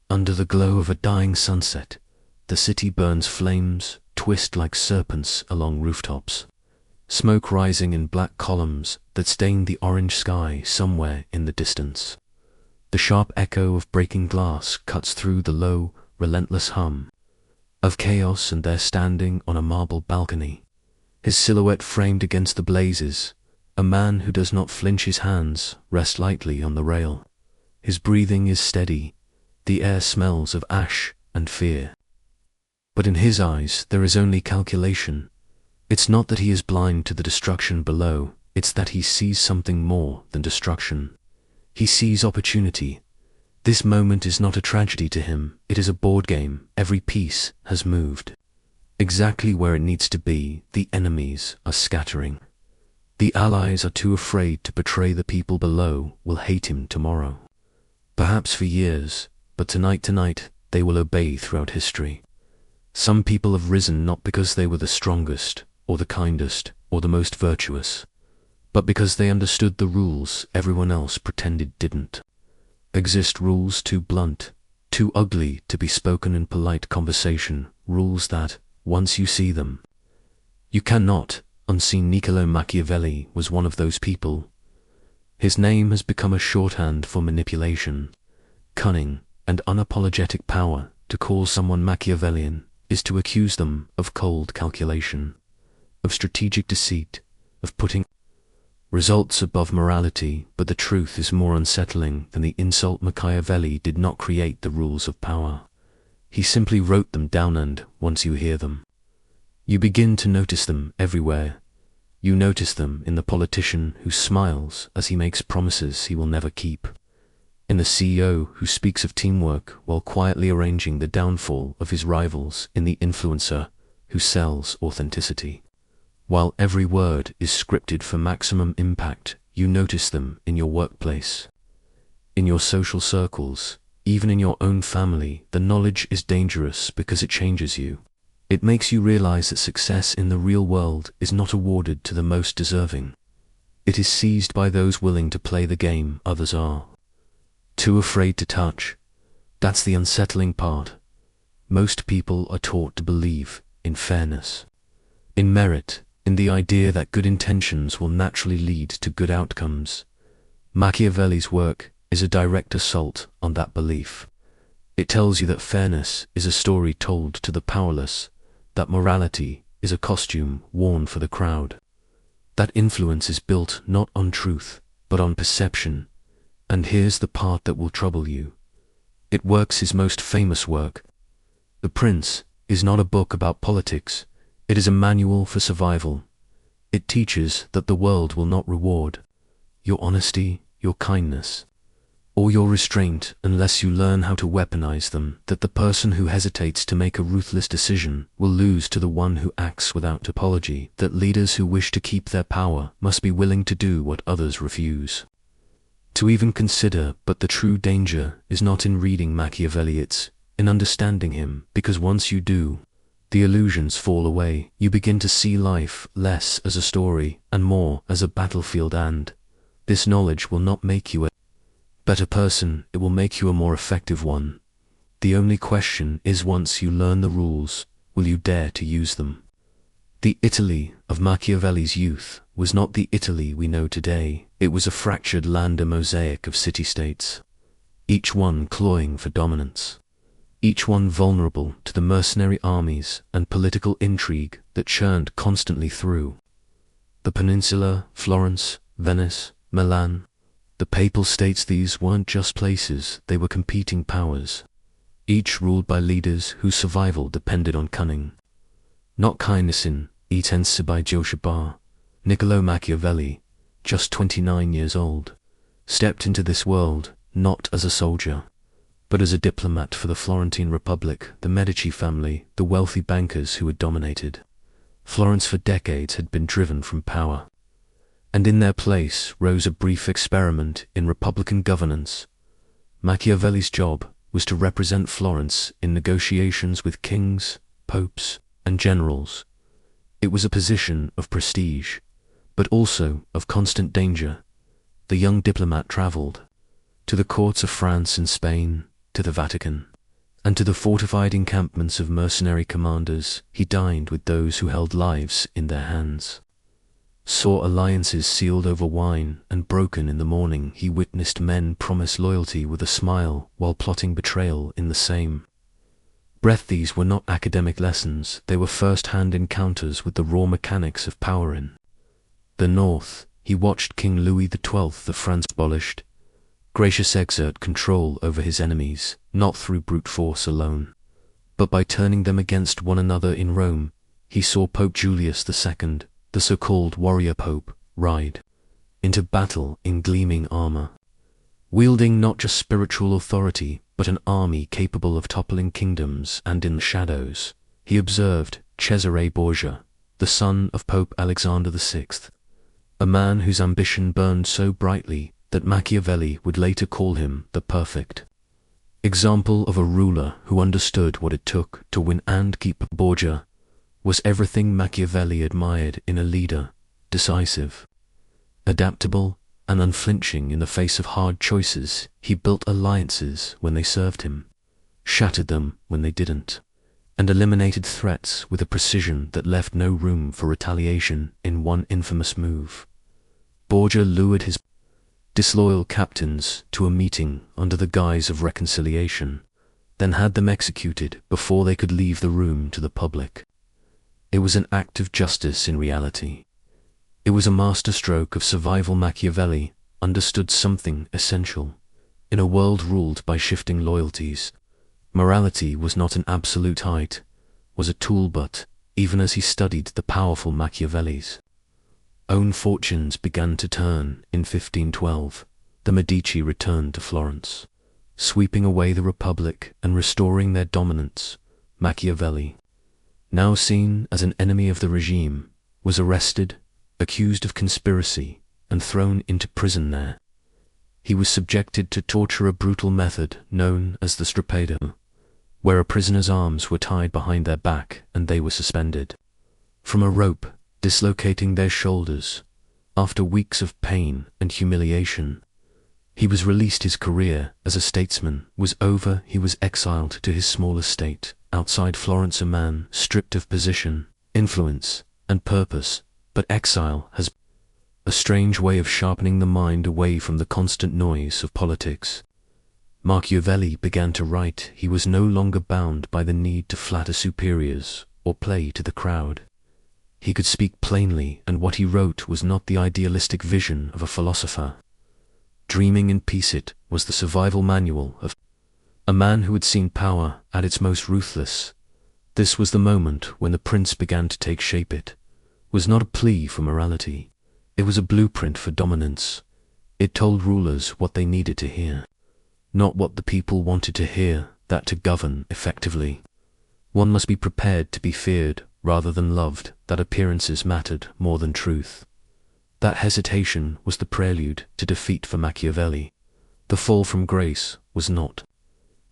Under the glow of a dying sunset, the city burns, flames twist like serpents along rooftops, smoke rising in black columns that stain the orange sky somewhere in the distance. The sharp echo of breaking glass cuts through the low, relentless hum of chaos, and there, standing on a marble balcony, his silhouette framed against the blazes, a man who does not flinch. His hands rest lightly on the rail. His breathing is steady. The air smells of ash and fear. But in his eyes there is only calculation. It's not that he is blind to the destruction below, it's that he sees something more than destruction. He sees opportunity. This moment is not a tragedy to him, it is a board game. Every piece has moved exactly where it needs to be. The enemies are scattering. The allies are too afraid to betray. The people below will hate him tomorrow, perhaps for years, but tonight they will obey throughout history. Some people have risen not because they were the strongest, or the kindest, or the most virtuous, but because they understood the rules everyone else pretended didn't exist. Rules too blunt, too ugly to be spoken in polite conversation. Rules that, once you see them, you cannot unsee. Niccolò Machiavelli was one of those people. His name has become a shorthand for manipulation, cunning, and unapologetic power. To call someone Machiavellian is to accuse them of cold calculation, of strategic deceit, of putting results above morality. But the truth is more unsettling than the insult. Machiavelli did not create the rules of power. He simply wrote them down, and once you hear them, you begin to notice them everywhere. You notice them in the politician who smiles as he makes promises he will never keep, in the CEO who speaks of teamwork while quietly arranging the downfall of his rivals, in the influencer who sells authenticity while every word is scripted for maximum impact. You notice them in your workplace, in your social circles, even in your own family. The knowledge is dangerous because it changes you. It makes you realize that success in the real world is not awarded to the most deserving. It is seized by those willing to play the game others are too afraid to touch. That's the unsettling part. Most people are taught to believe in fairness, in merit, in the idea that good intentions will naturally lead to good outcomes. Machiavelli's work is a direct assault on that belief. It tells you that fairness is a story told to the powerless, that morality is a costume worn for the crowd, that influence is built not on truth, but on perception. And here's the part that will trouble you. It works. His most famous work, The Prince, is not a book about politics. It is a manual for survival. It teaches that the world will not reward your honesty, your kindness, or your restraint unless you learn how to weaponize them, that the person who hesitates to make a ruthless decision will lose to the one who acts without apology, that leaders who wish to keep their power must be willing to do what others refuse to even consider. But the true danger is not in reading Machiavelli, it's in understanding him, because once you do, the illusions fall away. You begin to see life less as a story and more as a battlefield, and this knowledge will not make you a better person, it will make you a more effective one. The only question is, once you learn the rules, will you dare to use them? The Italy of Machiavelli's youth was not the Italy we know today. It was a fractured land, a mosaic of city-states, each one clawing for dominance, each one vulnerable to the mercenary armies and political intrigue that churned constantly through the peninsula. Florence, Venice, Milan, the Papal States, these weren't just places, they were competing powers, each ruled by leaders whose survival depended on cunning, not kindness. In Itense by Joseph, Niccolò Machiavelli, just 29 years old, stepped into this world not as a soldier, but as a diplomat for the Florentine Republic. The Medici family, the wealthy bankers who had dominated Florence for decades, had been driven from power, and in their place rose a brief experiment in republican governance. Machiavelli's job was to represent Florence in negotiations with kings, popes, and generals. It was a position of prestige, but also of constant danger. The young diplomat traveled to the courts of France and Spain, to the Vatican, and to the fortified encampments of mercenary commanders he dined with those who held lives in their hands. Saw alliances sealed over wine and broken in the morning. He witnessed men promise loyalty with a smile while plotting betrayal in the same breath. These were not academic lessons, they were first-hand encounters with the raw mechanics of power. In the North, he watched King Louis XII of France abolished gracious exert control over his enemies, not through brute force alone, but by turning them against one another. In Rome, he saw Pope Julius II, the so-called warrior pope, ride into battle in gleaming armor, wielding not just spiritual authority, but an army capable of toppling kingdoms. And in the shadows, he observed Cesare Borgia, the son of Pope Alexander VI, a man whose ambition burned so brightly that Machiavelli would later call him the perfect example of a ruler who understood what it took to win and keep. Borgia was everything Machiavelli admired in a leader: decisive, adaptable, and unflinching in the face of hard choices. He built alliances when they served him, shattered them when they didn't, and eliminated threats with a precision that left no room for retaliation. In one infamous move, Borgia lured his disloyal captains to a meeting under the guise of reconciliation, then had them executed before they could leave the room to the public. It was an act of justice in reality. It was a masterstroke of survival. Machiavelli understood something essential. In a world ruled by shifting loyalties, morality was not an absolute height, was a tool. But even as he studied the powerful Machiavelli's own fortunes began to turn. In 1512, the Medici returned to Florence, sweeping away the Republic and restoring their dominance. Machiavelli, now seen as an enemy of the regime, was arrested, accused of conspiracy, and thrown into prison there. He was subjected to torture, a brutal method known as the strapado, where a prisoner's arms were tied behind their back and they were suspended from a rope, dislocating their shoulders. After weeks of pain and humiliation, he was released. His career as a statesman was over. He was exiled to his small estate outside Florence, a man stripped of position, influence, and purpose. But exile has a strange way of sharpening the mind away from the constant noise of politics. Machiavelli began to write. He was no longer bound by the need to flatter superiors or play to the crowd. He could speak plainly, and what he wrote was not the idealistic vision of a philosopher dreaming in peace. It was the survival manual of a man who had seen power at its most ruthless. This was the moment when the prince began to take shape. It was not a plea for morality. It was a blueprint for dominance. It told rulers what they needed to hear, not what the people wanted to hear. That to govern effectively, one must be prepared to be feared rather than loved, that appearances mattered more than truth. That hesitation was the prelude to defeat for Machiavelli. The fall from grace was not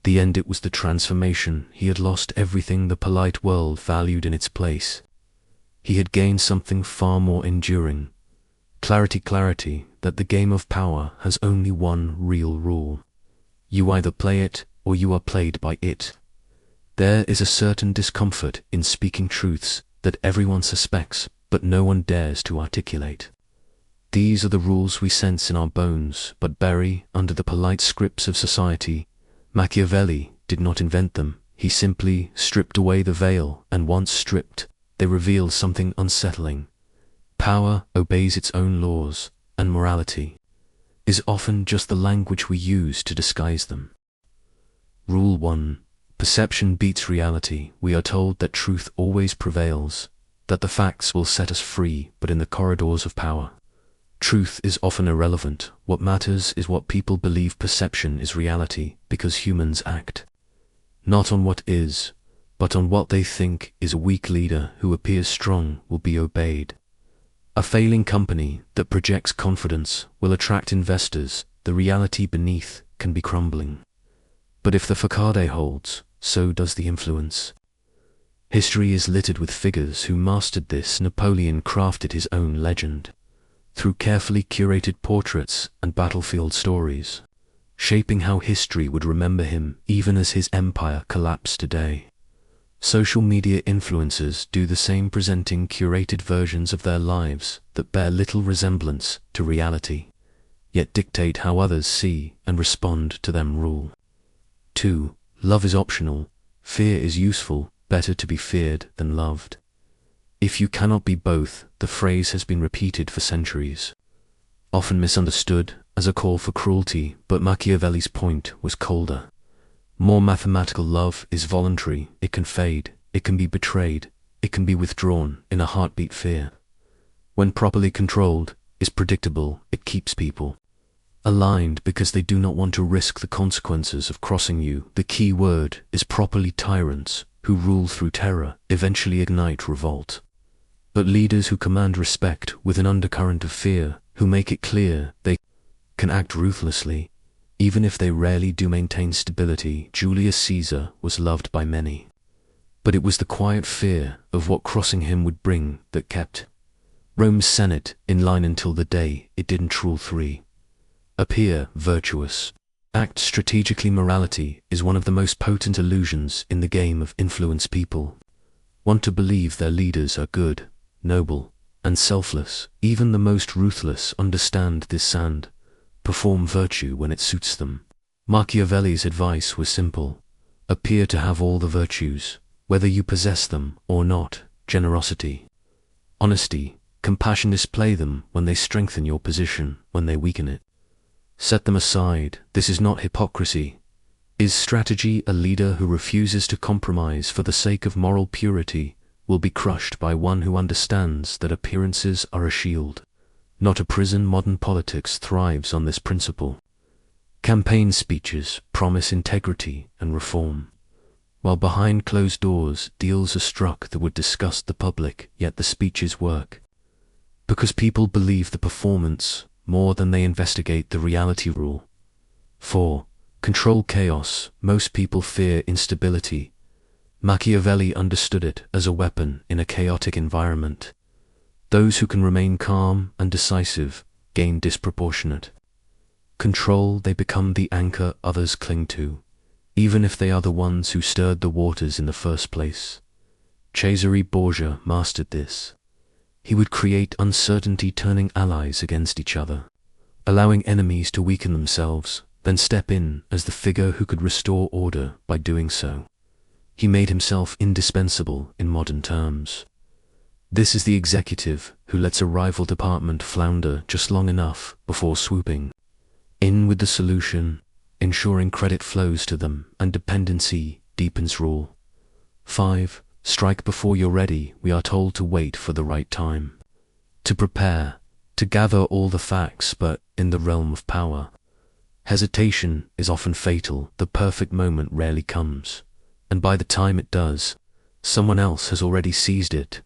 the end, it was the transformation. He had lost everything the polite world valued in its place. He had gained something far more enduring. Clarity that the game of power has only one real rule. You either play it or you are played by it. There is a certain discomfort in speaking truths that everyone suspects but no one dares to articulate. These are the rules we sense in our bones but bury under the polite scripts of society. Machiavelli did not invent them. He simply stripped away the veil, and once stripped, they reveal something unsettling. Power obeys its own laws, and morality is often just the language we use to disguise them. Rule 1. Perception beats reality. We are told that truth always prevails, that the facts will set us free, but in the corridors of power, truth is often irrelevant. What matters is what people believe. Perception is reality, because humans act not on what is, but on what they think is. A weak leader who appears strong will be obeyed. A failing company that projects confidence will attract investors. The reality beneath can be crumbling, but if the facade holds, so does the influence. History is littered with figures who mastered this. Napoleon crafted his own legend through carefully curated portraits and battlefield stories. shaping how history would remember him even as his empire collapsed today. Social media influencers do the same, presenting curated versions of their lives that bear little resemblance to reality, yet dictate how others see and respond to them. Rule 2. Love is optional. Fear is useful. Better to be feared than loved. If you cannot be both, the phrase has been repeated for centuries, often misunderstood as a call for cruelty, but Machiavelli's point was colder. More mathematical. Love is voluntary. It can fade, it can be betrayed, it can be withdrawn in a heartbeat. Fear, when properly controlled, is predictable. It keeps people aligned because they do not want to risk the consequences of crossing you. The key word is properly. Tyrants who rule through terror eventually ignite revolt. But leaders who command respect with an undercurrent of fear, who make it clear they can act ruthlessly, even if they rarely do, maintain stability. Julius Caesar was loved by many, but it was the quiet fear of what crossing him would bring that kept Rome's Senate in line until the day it didn't. Rule 3. Appear virtuous. Act strategically. Morality is one of the most potent illusions in the game of influence. People want to believe their leaders are good, noble, and selfless. Even the most ruthless understand this and perform virtue when it suits them. Machiavelli's advice was simple: appear to have all the virtues, whether you possess them or not. Generosity, honesty, compassion. Display them when they strengthen your position, when they weaken it, set them aside. This is not hypocrisy. Is strategy. A leader who refuses to compromise for the sake of moral purity will be crushed by one who understands that appearances are a shield, not a prison. Modern politics thrives on this principle. Campaign speeches promise integrity and reform, while behind closed doors deals are struck that would disgust the public, yet the speeches work because people believe the performance more than they investigate the reality. Rule 4. Control chaos. Most people fear instability. Machiavelli understood it as a weapon in a chaotic environment. Those who can remain calm and decisive gain disproportionate control. They become the anchor others cling to, even if they are the ones who stirred the waters in the first place. Cesare Borgia mastered this. He would create uncertainty, turning allies against each other, allowing enemies to weaken themselves, then step in as the figure who could restore order. By doing so, he made himself indispensable in modern terms. This is the executive who lets a rival department flounder just long enough before swooping in with the solution, ensuring credit flows to them and dependency deepens. Rule 5. Strike before you're ready. We are told to wait for the right time, to prepare, to gather all the facts, but in the realm of power, hesitation is often fatal. The perfect moment rarely comes, and by the time it does, someone else has already seized it.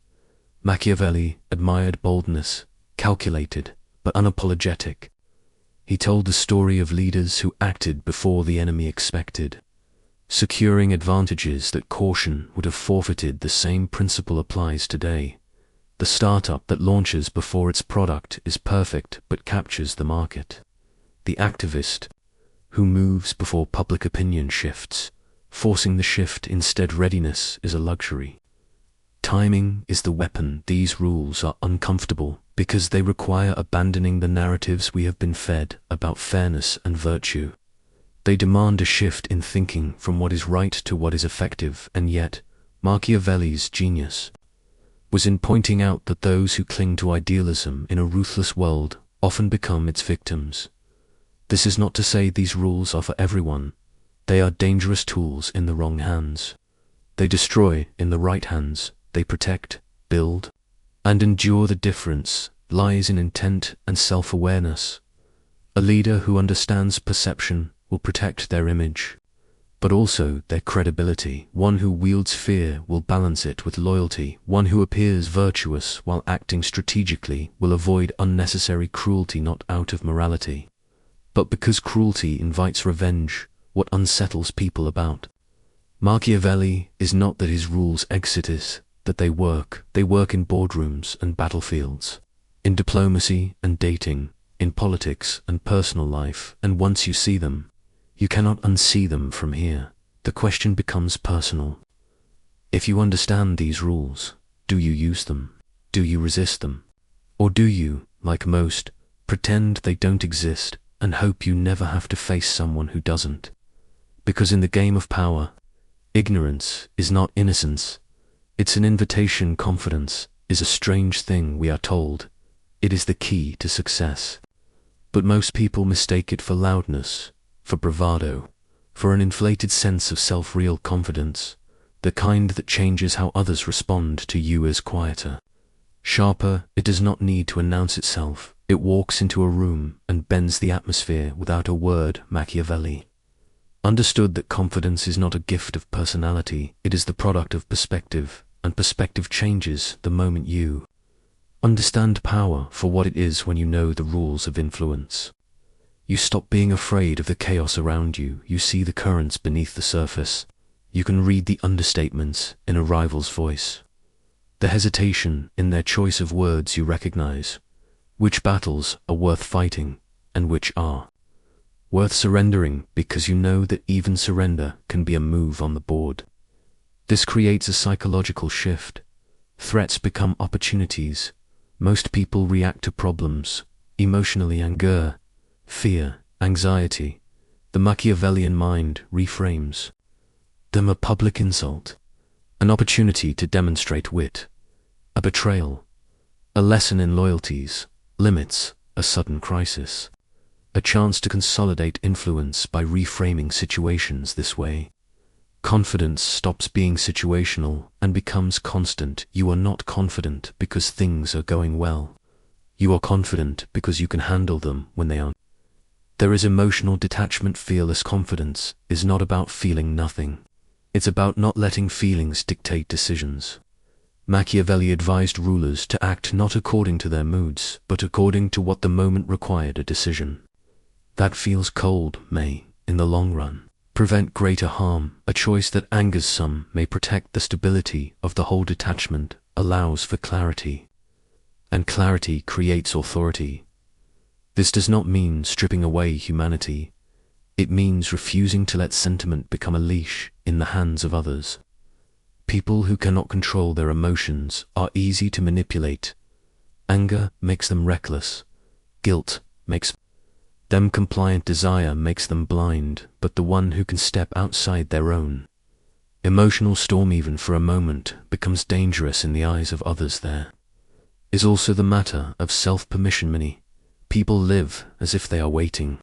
Machiavelli admired boldness, calculated but unapologetic. He told the story of leaders who acted before the enemy expected, securing advantages that caution would have forfeited. The same principle applies today. The startup that launches before its product is perfect but captures the market. The activist who moves before public opinion shifts, forcing the shift instead. Readiness is a luxury. Timing is the weapon. These rules are uncomfortable because they require abandoning the narratives we have been fed about fairness and virtue. They demand a shift in thinking from what is right to what is effective, and yet Machiavelli's genius was in pointing out that those who cling to idealism in a ruthless world often become its victims. This is not to say these rules are for everyone. They are dangerous tools in the wrong hands. They destroy in the right hands. They protect, build, and endure. The difference lies in intent and self-awareness. A leader who understands perception will protect their image, but also their credibility. One who wields fear will balance it with loyalty. One who appears virtuous while acting strategically will avoid unnecessary cruelty, not out of morality, but because cruelty invites revenge. What unsettles people about Machiavelli is not that his rules exist, that they work. They work in boardrooms and battlefields, in diplomacy and dating, in politics and personal life, and once you see them, You cannot unsee them from here. The question becomes personal. If you understand these rules, do you use them? Do you resist them? Or do you, like most, pretend they don't exist and hope you never have to face someone who doesn't? Because in the game of power, ignorance is not innocence. It's an invitation. Confidence is a strange thing, we are told. It is the key to success. But most people mistake it for loudness, for bravado, for an inflated sense of self-real confidence. The kind that changes how others respond to you is quieter, sharper. It does not need to announce itself. It walks into a room and bends the atmosphere without a word. Machiavelli understood that confidence is not a gift of personality, it is the product of perspective, and perspective changes the moment you understand power for what it is. When you know the rules of influence, you stop being afraid of the chaos around you. You see the currents beneath the surface. You can read the understatements in a rival's voice, the hesitation in their choice of words. You recognize which battles are worth fighting and which are worth surrendering, because you know that even surrender can be a move on the board. This creates a psychological shift. Threats become opportunities. Most people react to problems emotionally: anger, fear, anxiety. The Machiavellian mind reframes them: a public insult, an opportunity to demonstrate wit, a betrayal, a lesson in loyalties, limits, a sudden crisis, a chance to consolidate influence. By reframing situations this way, confidence stops being situational and becomes constant. You are not confident because things are going well. You are confident because you can handle them when they aren't. There is emotional detachment. Fearless confidence is not about feeling nothing. It's about not letting feelings dictate decisions. Machiavelli advised rulers to act not according to their moods, but according to what the moment required. A decision that feels cold may, in the long run, prevent greater harm. A choice that angers some may protect the stability of the whole. Detachment allows for clarity, and clarity creates authority. This does not mean stripping away humanity. It means refusing to let sentiment become a leash in the hands of others. People who cannot control their emotions are easy to manipulate. Anger makes them reckless. Guilt makes them compliant. Desire makes them blind. But the one who can step outside their own emotional storm, even for a moment, becomes dangerous in the eyes of others. There is also the matter of self-permission. Many people live as if they are waiting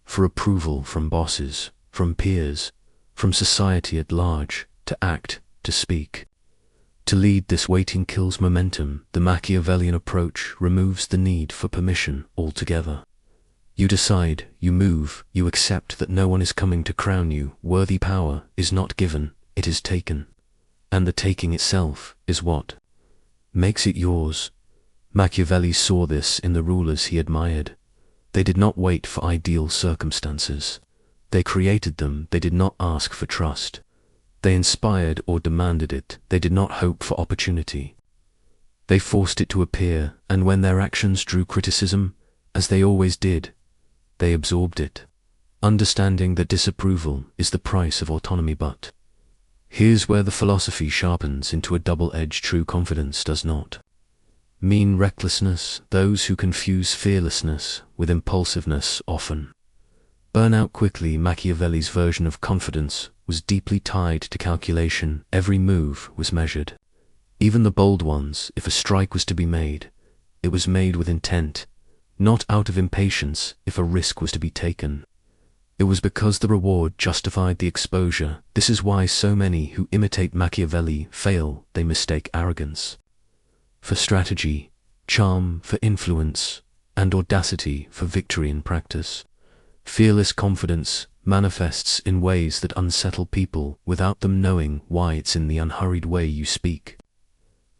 for approval from bosses, from peers, from society at large, to act, to speak, to lead. This waiting kills momentum. The Machiavellian approach removes the need for permission altogether. You decide, you move, you accept that no one is coming to crown you worthy. Power is not given, it is taken. And the taking itself is what makes it yours. Machiavelli saw this in the rulers he admired. They did not wait for ideal circumstances. They created them. They did not ask for trust. They inspired or demanded it. They did not hope for opportunity. They forced it to appear, and when their actions drew criticism, as they always did, they absorbed it, understanding that disapproval is the price of autonomy. But here's where the philosophy sharpens into a double-edged. True confidence does not mean recklessness. Those who confuse fearlessness with impulsiveness often burn out quickly. Machiavelli's version of confidence was deeply tied to calculation. Every move was measured, even the bold ones. If a strike was to be made, it was made with intent, not out of impatience. If a risk was to be taken, it was because the reward justified the exposure. This is why so many who imitate Machiavelli fail. They mistake arrogance for strategy, charm for influence, and audacity for victory in practice. Fearless confidence manifests in ways that unsettle people without them knowing why. It's in the unhurried way you speak,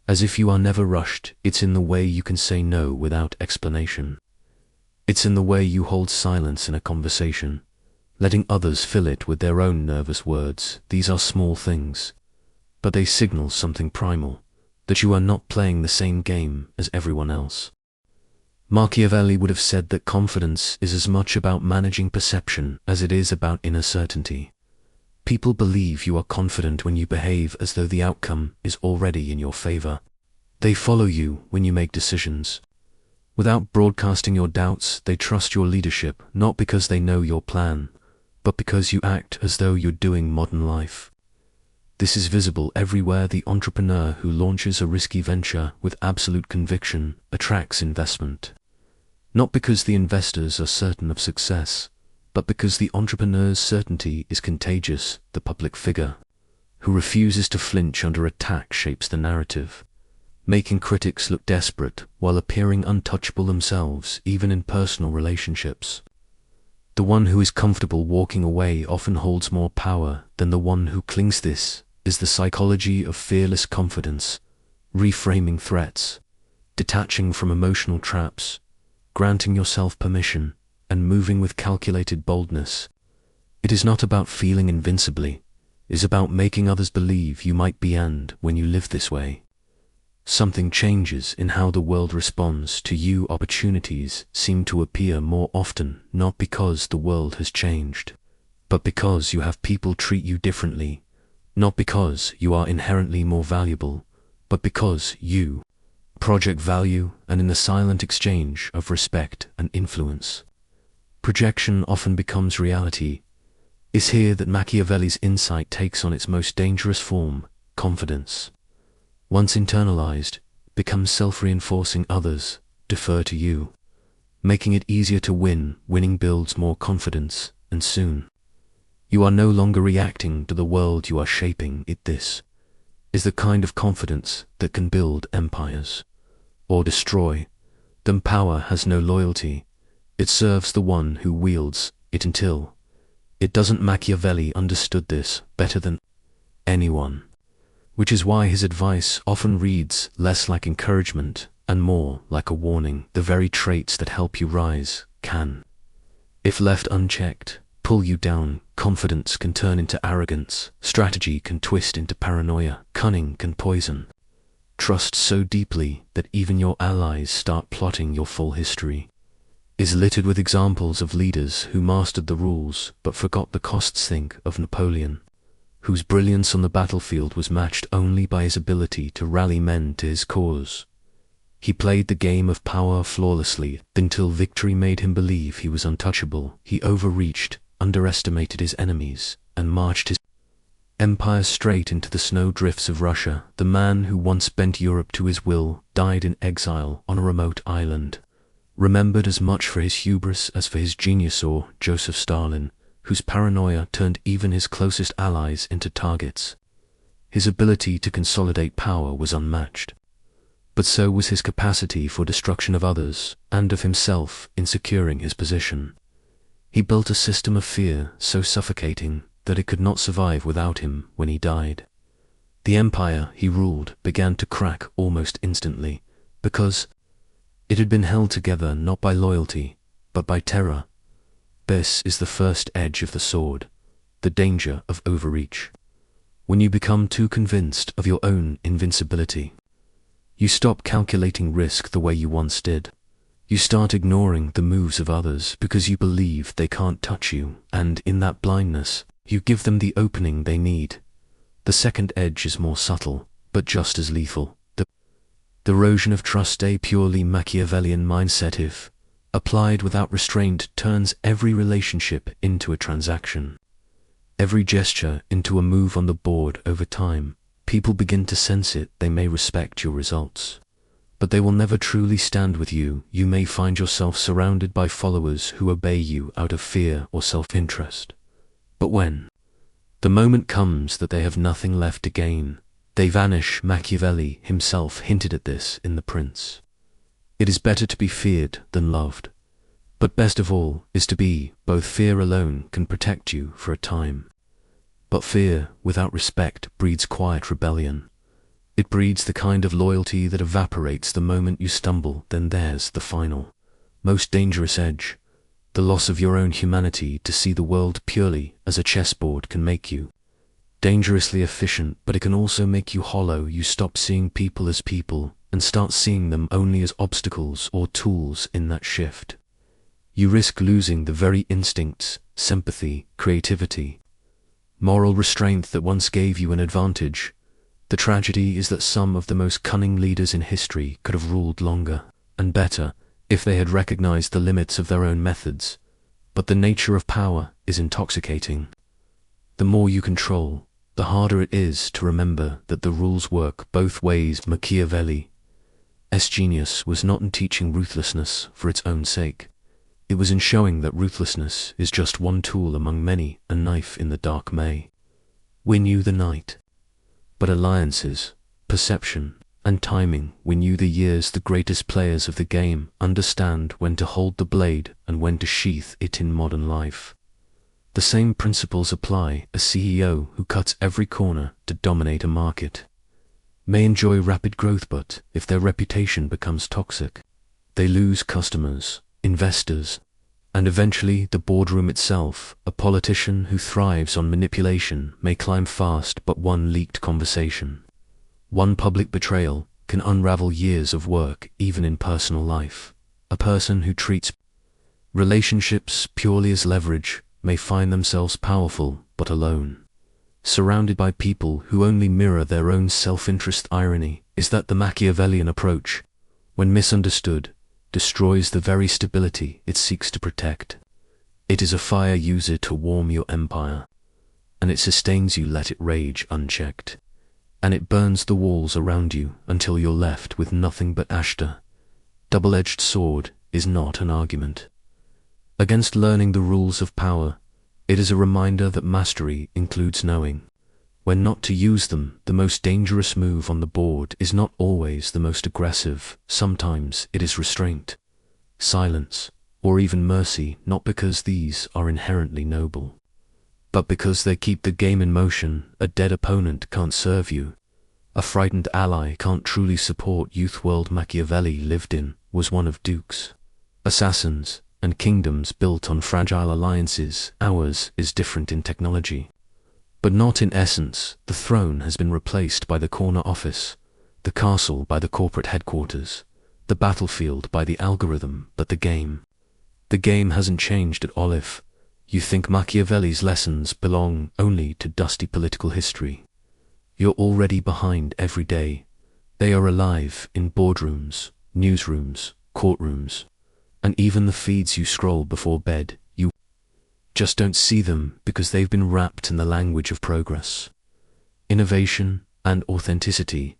as if you are never rushed. It's in the way you can say no without explanation. It's in the way you hold silence in a conversation, letting others fill it with their own nervous words. These are small things, but they signal something primal, that you are not playing the same game as everyone else. Machiavelli would have said that confidence is as much about managing perception as it is about inner certainty. People believe you are confident when you behave as though the outcome is already in your favor. They follow you when you make decisions. Without broadcasting your doubts, they trust your leadership, not because they know your plan, but because you act as though you're doing modern life. This is visible everywhere. The entrepreneur who launches a risky venture with absolute conviction attracts investment. Not because the investors are certain of success, but because the entrepreneur's certainty is contagious. The public figure who refuses to flinch under attack shapes the narrative, making critics look desperate while appearing untouchable themselves, even in personal relationships. The one who is comfortable walking away often holds more power than the one who clings. This is the psychology of fearless confidence, reframing threats, detaching from emotional traps, granting yourself permission, and moving with calculated boldness. It is not about feeling invincibly, it is about making others believe you might be, and when you live this way, something changes in how the world responds to you. Opportunities seem to appear more often, not because the world has changed, but because you have people treat you differently, not because you are inherently more valuable, but because you project value, and in the silent exchange of respect and influence, projection often becomes reality. It's here that Machiavelli's insight takes on its most dangerous form: confidence. Once internalized, becomes self-reinforcing. Others defer to you, making it easier to win. Winning builds more confidence, and soon, you are no longer reacting to the world, you are shaping it. This is the kind of confidence that can build empires or destroy them. Power has no loyalty. It serves the one who wields it until it doesn't. Machiavelli understood this better than anyone, which is why his advice often reads less like encouragement and more like a warning. The very traits that help you rise can, if left unchecked, pull you down. Confidence can turn into arrogance, strategy can twist into paranoia, cunning can poison trust so deeply that even your allies start plotting. Your full history is littered with examples of leaders who mastered the rules but forgot the costs. Think of Napoleon, whose brilliance on the battlefield was matched only by his ability to rally men to his cause. He played the game of power flawlessly until victory made him believe he was untouchable. He overreached, underestimated his enemies, and marched his empire straight into the snowdrifts of Russia. The man who once bent Europe to his will died in exile on a remote island, remembered as much for his hubris as for his genius. Or Joseph Stalin, whose paranoia turned even his closest allies into targets. His ability to consolidate power was unmatched, but so was his capacity for destruction of others and of himself in securing his position. He built a system of fear so suffocating that it could not survive without him. When he died, the empire he ruled began to crack almost instantly, because it had been held together not by loyalty, but by terror. This is the first edge of the sword, the danger of overreach. When you become too convinced of your own invincibility, you stop calculating risk the way you once did. You start ignoring the moves of others because you believe they can't touch you, and in that blindness, you give them the opening they need. The second edge is more subtle, but just as lethal. The erosion of trust, a purely Machiavellian mindset, if applied without restraint, turns every relationship into a transaction, every gesture into a move on the board. Over time, people begin to sense it. They may respect your results, but they will never truly stand with you. You may find yourself surrounded by followers who obey you out of fear or self-interest. But when the moment comes that they have nothing left to gain, they vanish. Machiavelli himself hinted at this in The Prince. It is better to be feared than loved, but best of all is to be both. Fear alone can protect you for a time, but fear without respect breeds quiet rebellion. It breeds the kind of loyalty that evaporates the moment you stumble. Then there's the final, most dangerous edge, the loss of your own humanity. To see the world purely as a chessboard can make you dangerously efficient, but it can also make you hollow. You stop seeing people as people and start seeing them only as obstacles or tools in that shift, you risk losing the very instincts, sympathy, creativity, moral restraint that once gave you an advantage. The tragedy is that some of the most cunning leaders in history could have ruled longer and better if they had recognized the limits of their own methods. But the nature of power is intoxicating. The more you control, the harder it is to remember that the rules work both ways. Machiavelli's genius was not in teaching ruthlessness for its own sake. It was in showing that ruthlessness is just one tool among many, a knife in the dark may win you the night. But alliances, perception, and timing win you the years. The greatest players of the game understand when to hold the blade and when to sheath it. In modern life, the same principles apply. A CEO who cuts every corner to dominate a market may enjoy rapid growth, but if their reputation becomes toxic, they lose customers, investors, and eventually the boardroom itself. A politician who thrives on manipulation may climb fast, but one leaked conversation, one public betrayal, can unravel years of work. Even in personal life, a person who treats relationships purely as leverage may find themselves powerful but alone, surrounded by people who only mirror their own self-interest. Irony is that the Machiavellian approach, when misunderstood, destroys the very stability it seeks to protect. It is a fire, use it to warm your empire, and it sustains you. Let it rage unchecked, and it burns the walls around you until you're left with nothing but ash. The double-edged sword is not an argument against learning the rules of power. It is a reminder that mastery includes knowing when not to use them. The most dangerous move on the board is not always the most aggressive. Sometimes it is restraint, silence, or even mercy, not because these are inherently noble, but because they keep the game in motion. A dead opponent can't serve you. A frightened ally can't truly support you. The world Machiavelli lived in was one of dukes, assassins, and kingdoms built on fragile alliances. Ours is different in technology, but not in essence. The throne has been replaced by the corner office, the castle by the corporate headquarters, the battlefield by the algorithm, but the game hasn't changed at all. If you think Machiavelli's lessons belong only to dusty political history, you're already behind. Every day, they are alive in boardrooms, newsrooms, courtrooms, and even the feeds you scroll before bed. You just don't see them because they've been wrapped in the language of progress, innovation, and authenticity.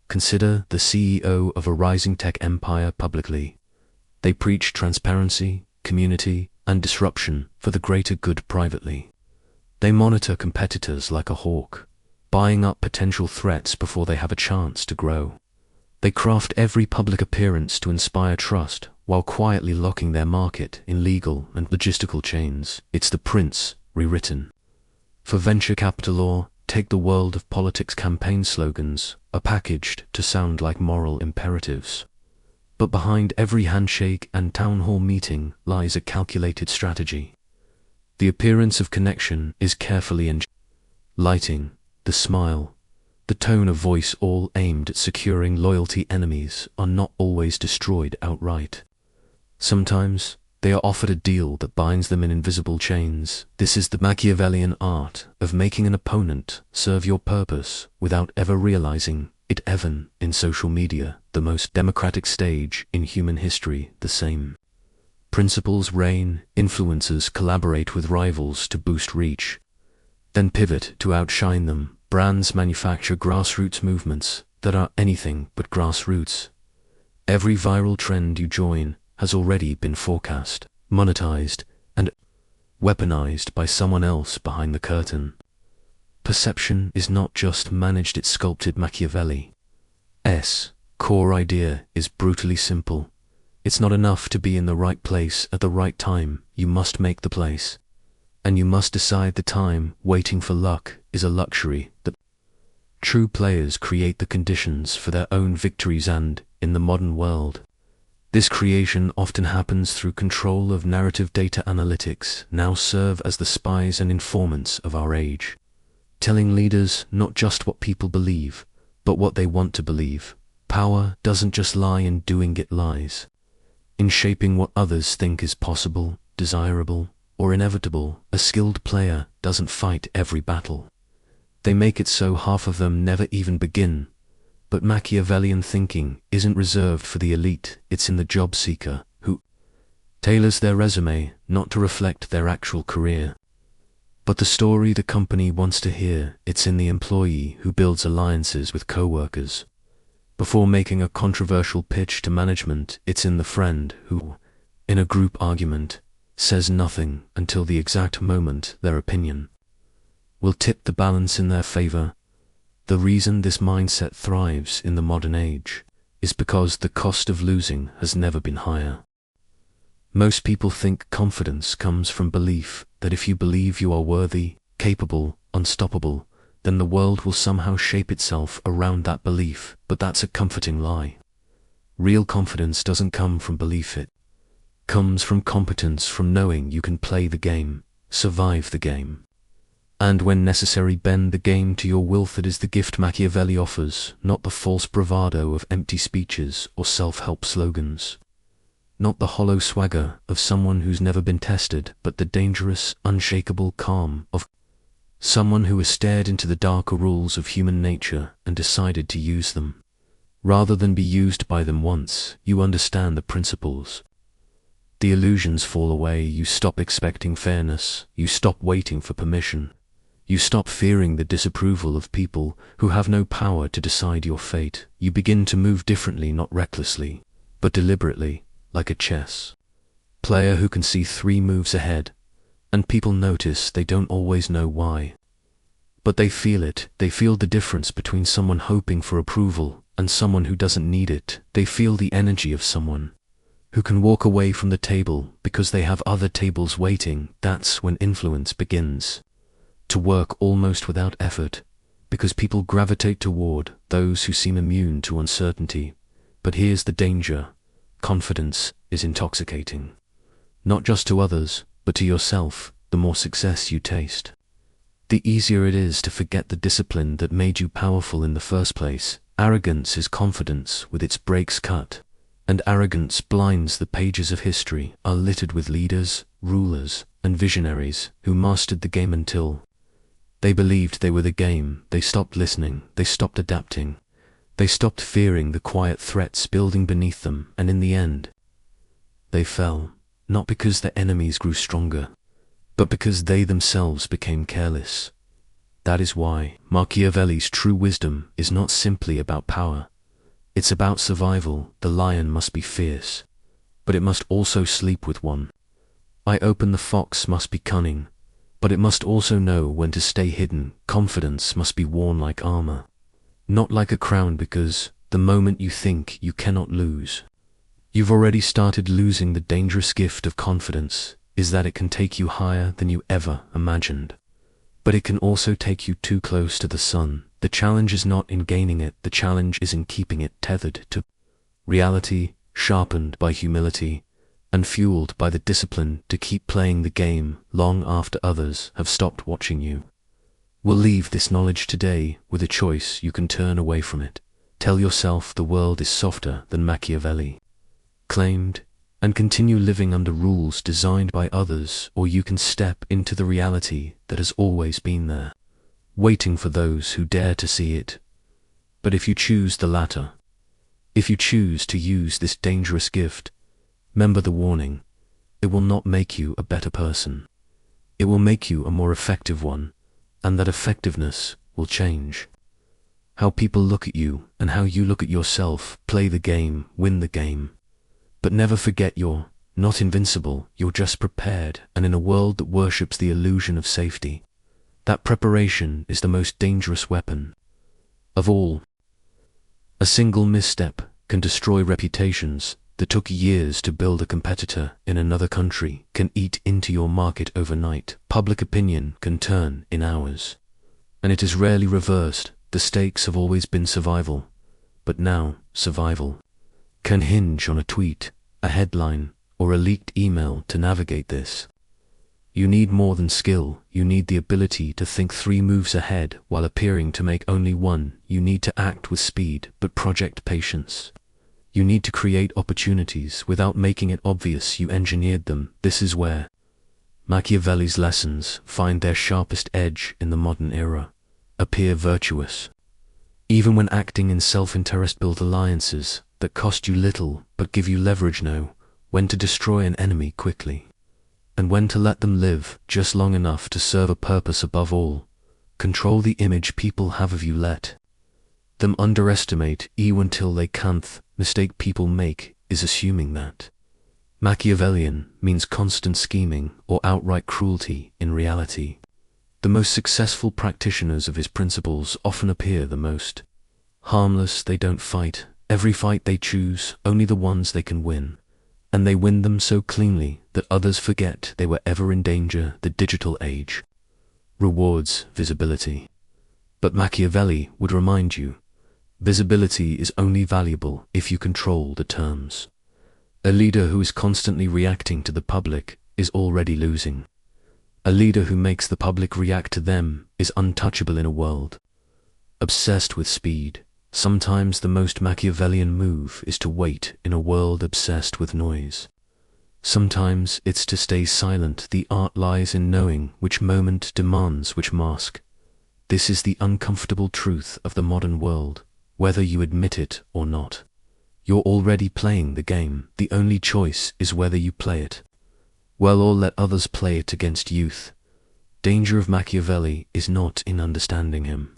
Consider the CEO of a rising tech empire publicly. They preach transparency, community, and disruption for the greater good privately. They monitor competitors like a hawk, buying up potential threats before they have a chance to grow. They craft every public appearance to inspire trust, while quietly locking their market in legal and logistical chains. It's the prince, rewritten. For venture capital, or take the world of politics. Campaign slogans are packaged to sound like moral imperatives, but behind every handshake and town hall meeting lies a calculated strategy. The appearance of connection is carefully engineered. Lighting, the smile, the tone of voice, all aimed at securing loyalty. Enemies are not always destroyed outright. Sometimes they are offered a deal that binds them in invisible chains. This is the Machiavellian art of making an opponent serve your purpose without ever realizing it. Even in social media, the most democratic stage in human history, the same principles reign. Influencers collaborate with rivals to boost reach, then pivot to outshine them. Brands manufacture grassroots movements that are anything but grassroots. Every viral trend you join has already been forecast, monetized, and weaponized by someone else behind the curtain. Perception is not just managed, it's sculpted. Machiavelli's core idea is brutally simple. It's not enough to be in the right place at the right time. You must make the place, and you must decide the time. Waiting for luck is a luxury. The true players create the conditions for their own victories, and in the modern world, this creation often happens through control of narrative. Data analytics now serve as the spies and informants of our age, telling leaders not just what people believe, but what they want to believe. Power doesn't just lie in doing, it lies in shaping what others think is possible, desirable, or inevitable. A skilled player doesn't fight every battle. They make it so half of them never even begin. But Machiavellian thinking isn't reserved for the elite, it's in the job seeker, who tailors their resume not to reflect their actual career, but the story the company wants to hear. It's in the employee who builds alliances with co-workers before making a controversial pitch to management. It's in the friend who, in a group argument, says nothing until the exact moment their opinion will tip the balance in their favor. The reason this mindset thrives in the modern age is because the cost of losing has never been higher. Most people think confidence comes from belief that if you believe you are worthy, capable, unstoppable, then the world will somehow shape itself around that belief. But that's a comforting lie. Real confidence doesn't come from belief, it comes from competence, from knowing you can play the game, survive the game, and when necessary bend the game to your will. That is the gift Machiavelli offers, not the false bravado of empty speeches or self-help slogans, not the hollow swagger of someone who's never been tested, but the dangerous, unshakable calm of someone who has stared into the darker rules of human nature and decided to use them. Rather than be used by them. Once you understand the principles, the illusions fall away. You stop expecting fairness, you stop waiting for permission, you stop fearing the disapproval of people who have no power to decide your fate. You begin to move differently, not recklessly, but deliberately, like a chess player who can see 3 moves ahead, and people notice. They don't always know why, but they feel it. They feel the difference between someone hoping for approval and someone who doesn't need it. They feel the energy of someone who can walk away from the table because they have other tables waiting. That's when influence begins to work almost without effort, because people gravitate toward those who seem immune to uncertainty. But here's the danger: confidence is intoxicating, not just to others, but to yourself. The more success you taste, the easier it is to forget the discipline that made you powerful in the first place. Arrogance is confidence with its brakes cut, and arrogance blinds. The pages of history are littered with leaders, rulers, and visionaries who mastered the game until they believed they were the game. They stopped listening, they stopped adapting, they stopped fearing the quiet threats building beneath them, and in the end, they fell, not because their enemies grew stronger, but because they themselves became careless. That is why Machiavelli's true wisdom is not simply about power. It's about survival. The lion must be fierce, but it must also sleep with one. The fox must be cunning, but it must also know when to stay hidden. Confidence must be worn like armor, not like a crown, because the moment you think you cannot lose, you've already started losing. The dangerous gift of confidence is that it can take you higher than you ever imagined, but it can also take you too close to the sun. The challenge is not in gaining it, the challenge is in keeping it tethered to reality, sharpened by humility, and fueled by the discipline to keep playing the game long after others have stopped watching you. We'll leave this knowledge today with a choice. You can turn away from it. Tell yourself the world is softer than Machiavelli claimed, and continue living under rules designed by others, or you can step into the reality that has always been there, waiting for those who dare to see it. But if you choose the latter, if you choose to use this dangerous gift, remember the warning: it will not make you a better person. It will make you a more effective one, and that effectiveness will change how people look at you and how you look at yourself. Play the game, win the game. But never forget you're not invincible, you're just prepared, and in a world that worships the illusion of safety, that preparation is the most dangerous weapon of all. A single misstep can destroy reputations that took years to build. A competitor in another country can eat into your market overnight. Public opinion can turn in hours, and it is rarely reversed. The stakes have always been survival, but now survival can hinge on a tweet, a headline, or a leaked email. To navigate this, You need more than skill, you need the ability to think 3 moves ahead while appearing to make only one. You need to act with speed, but project patience. You need to create opportunities without making it obvious you engineered them. This is where Machiavelli's lessons find their sharpest edge in the modern era. Appear virtuous. Even when acting in self-interest, build alliances that cost you little but give you leverage. Know when to destroy an enemy quickly, and when to let them live just long enough to serve a purpose. Above all, control the image people have of you. Let them underestimate you until they can't. Mistake people make is assuming that Machiavellian means constant scheming or outright cruelty. In reality, the most successful practitioners of his principles often appear the most harmless. They don't fight every fight they choose, only the ones they can win, and they win them so cleanly that others forget they were ever in danger. The digital age rewards visibility, but Machiavelli would remind you, visibility is only valuable if you control the terms. A leader who is constantly reacting to the public is already losing. A leader who makes the public react to them is untouchable. In a world obsessed with speed, sometimes the most Machiavellian move is to wait. In a world obsessed with noise, sometimes it's to stay silent. The art lies in knowing which moment demands which mask. This is the uncomfortable truth of the modern world. Whether you admit it or not, you're already playing the game. The only choice is whether you play it well or let others play it against youth. Danger of Machiavelli is not in understanding him,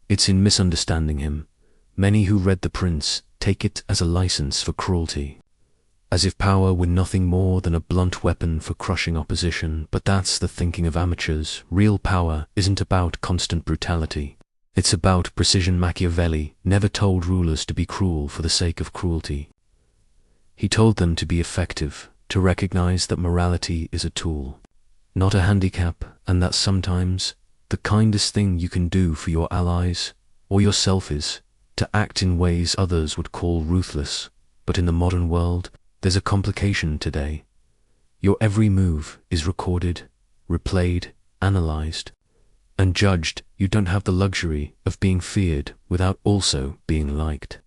it's in misunderstanding him. Many who read The Prince take it as a license for cruelty, as if power were nothing more than a blunt weapon for crushing opposition. But that's the thinking of amateurs. Real power isn't about constant brutality. It's about precision. Machiavelli never told rulers to be cruel for the sake of cruelty. He told them to be effective, to recognize that morality is a tool, not a handicap, and that sometimes the kindest thing you can do for your allies or yourself is to act in ways others would call ruthless. But in the modern world, there's a complication today. Your every move is recorded, replayed, analyzed, and judged. You don't have the luxury of being feared without also being liked,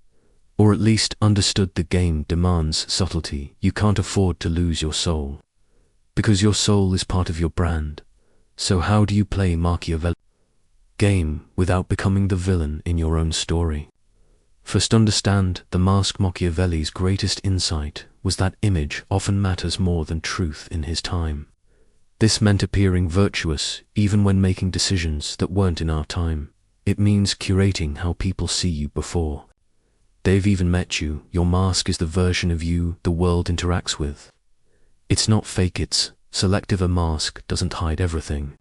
or at least understood. The game demands subtlety. You can't afford to lose your soul, because your soul is part of your brand. So how do you play Machiavelli game without becoming the villain in your own story? First, understand the mask. Machiavelli's greatest insight was that image often matters more than truth in his time. This meant appearing virtuous even when making decisions that weren't in our time. It means curating how people see you before they've even met you. Your mask is the version of you the world interacts with. It's not fake, it's selective. A mask doesn't hide everything.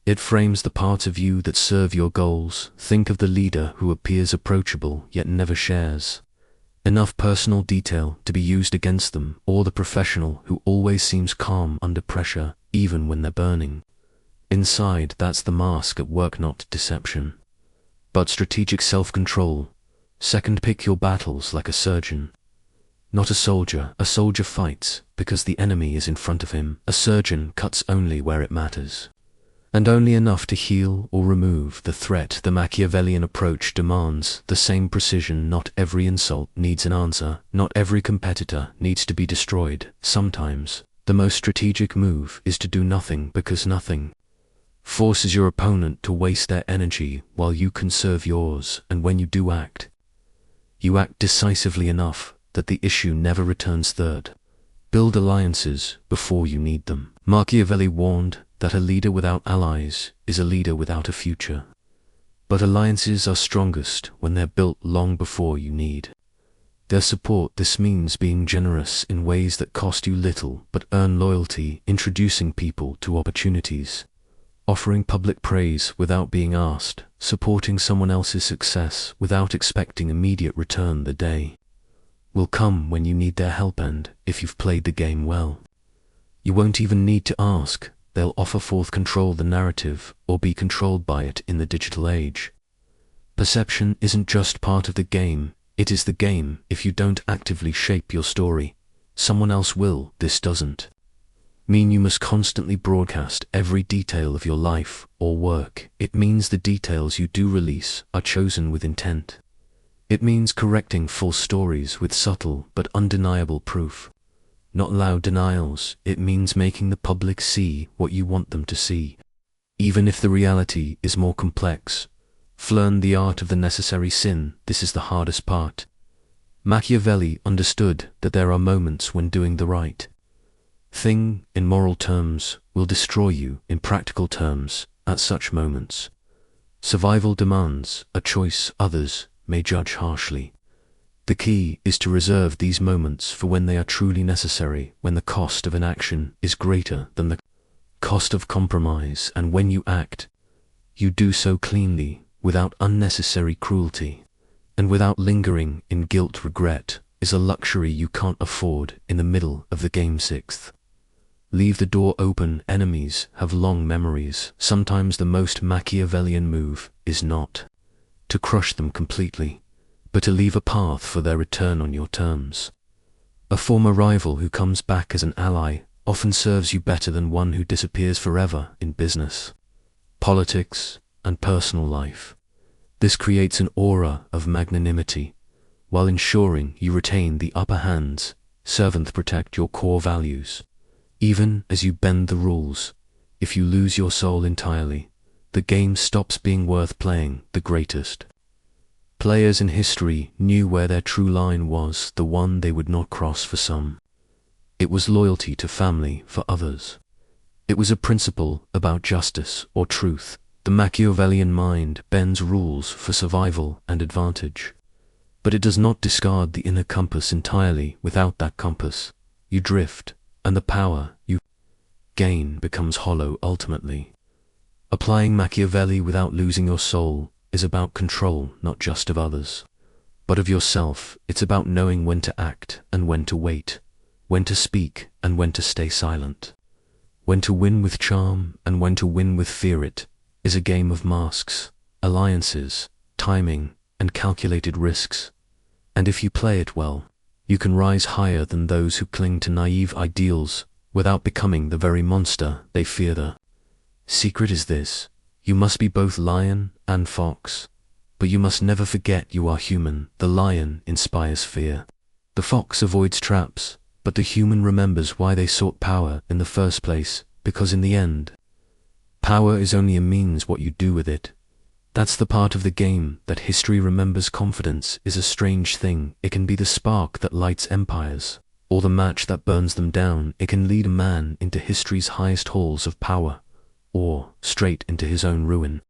It frames the parts of you that serve your goals. Think of the leader who appears approachable yet never shares enough personal detail to be used against them, or the professional who always seems calm under pressure, even when they're burning inside. That's the mask at work, not deception, but strategic self-control. Second, pick your battles like a surgeon, not a soldier. A soldier fights because the enemy is in front of him. A surgeon cuts only where it matters, and only enough to heal or remove the threat. The Machiavellian approach demands the same precision. Not every insult needs an answer. Not every competitor needs to be destroyed. Sometimes the most strategic move is to do nothing, because nothing forces your opponent to waste their energy while you conserve yours. And when you do act, you act decisively enough that the issue never returns. Third, build alliances before you need them. Machiavelli warned that a leader without allies is a leader without a future. But alliances are strongest when they're built long before you need their support. This means being generous in ways that cost you little but earn loyalty, introducing people to opportunities, offering public praise without being asked, supporting someone else's success without expecting immediate return. The day will come when you need their help, and if you've played the game well, you won't even need to ask. They'll offer forth. Control the narrative or be controlled by it. In the digital age, perception isn't just part of the game, it is the game. If you don't actively shape your story, someone else will. This doesn't mean you must constantly broadcast every detail of your life or work. It means the details you do release are chosen with intent. It means correcting false stories with subtle but undeniable proof. Not loud denials. It means making the public see what you want them to see, even if the reality is more complex. Learn the art of the necessary sin. This is the hardest part. Machiavelli understood that there are moments when doing the right thing, in moral terms, will destroy you in practical terms at such moments. Survival demands a choice others may judge harshly. The key is to reserve these moments for when they are truly necessary, when the cost of an action is greater than the cost of compromise, and when you act, you do so cleanly, without unnecessary cruelty, and without lingering in guilt. Regret is a luxury you can't afford in the middle of the game. Sixth, leave the door open. Enemies have long memories. Sometimes the most Machiavellian move is not to crush them completely, but to leave a path for their return on your terms. A former rival who comes back as an ally often serves you better than one who disappears forever. In business, politics, and personal life, this creates an aura of magnanimity, while ensuring you retain the upper hands. Seventh, protect your core values. Even as you bend the rules, if you lose your soul entirely, the game stops being worth playing. The greatest players in history knew where their true line was, the one they would not cross. For some, it was loyalty to family. For others, it was a principle about justice or truth. The Machiavellian mind bends rules for survival and advantage, but it does not discard the inner compass entirely. Without that compass, you drift, and the power you gain becomes hollow. Ultimately, applying Machiavelli without losing your soul is about control, not just of others, but of yourself. It's about knowing when to act and when to wait, when to speak and when to stay silent, when to win with charm and when to win with fear. It is a game of masks, alliances, timing, and calculated risks. And if you play it well, you can rise higher than those who cling to naive ideals without becoming the very monster they fear. The secret is this: you must be both lion and fox, but you must never forget you are human. The lion inspires fear. The fox avoids traps, but the human remembers why they sought power in the first place, because in the end, power is only a means. What you do with it, that's the part of the game that history remembers. Confidence is a strange thing. It can be the spark that lights empires, or the match that burns them down. It can lead a man into history's highest halls of power, or straight into his own ruin.